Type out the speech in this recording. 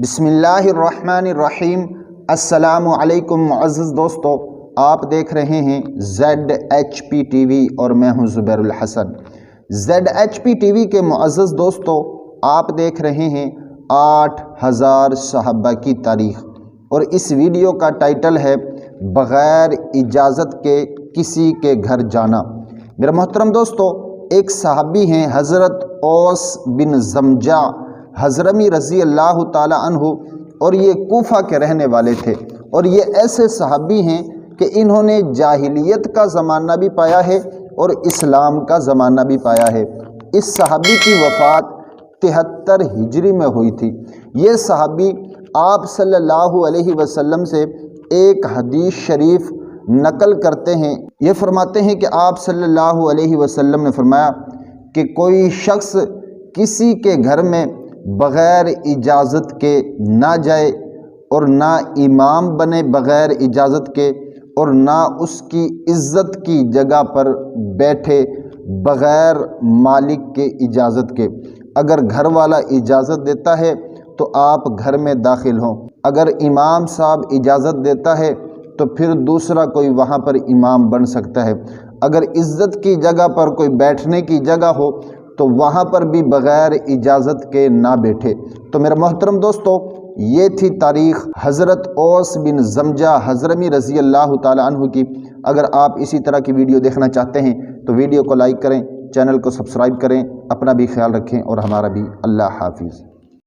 بسم اللہ الرحمن الرحیم۔ السلام علیکم معزز دوستو، آپ دیکھ رہے ہیں ZHP TV اور میں ہوں زبیر الحسن۔ ZHP TV کے معزز دوستو، آپ دیکھ رہے ہیں 8000 صحابہ کی تاریخ، اور اس ویڈیو کا ٹائٹل ہے بغیر اجازت کے کسی کے گھر جانا۔ میرے محترم دوستو، ایک صحابی ہیں حضرت اوس بن زمجہ حضرمی رضی اللہ تعالی عنہ، اور یہ کوفہ کے رہنے والے تھے، اور یہ ایسے صحابی ہیں کہ انہوں نے جاہلیت کا زمانہ بھی پایا ہے اور اسلام کا زمانہ بھی پایا ہے۔ اس صحابی کی وفات 73 ہجری میں ہوئی تھی۔ یہ صحابی آپ صلی اللہ علیہ وسلم سے ایک حدیث شریف نقل کرتے ہیں۔ یہ فرماتے ہیں کہ آپ صلی اللہ علیہ وسلم نے فرمایا کہ کوئی شخص کسی کے گھر میں بغیر اجازت کے نہ جائے، اور نہ امام بنے بغیر اجازت کے، اور نہ اس کی عزت کی جگہ پر بیٹھے بغیر مالک کے اجازت کے۔ اگر گھر والا اجازت دیتا ہے تو آپ گھر میں داخل ہوں، اگر امام صاحب اجازت دیتا ہے تو پھر دوسرا کوئی وہاں پر امام بن سکتا ہے۔ اگر عزت کی جگہ پر کوئی بیٹھنے کی جگہ ہو تو وہاں پر بھی بغیر اجازت کے نہ بیٹھے۔ تو میرے محترم دوستو، یہ تھی تاریخ حضرت اوس بن زمجہ حضرمی رضی اللہ تعالی عنہ کی۔ اگر آپ اسی طرح کی ویڈیو دیکھنا چاہتے ہیں تو ویڈیو کو لائک کریں، چینل کو سبسکرائب کریں، اپنا بھی خیال رکھیں اور ہمارا بھی۔ اللہ حافظ۔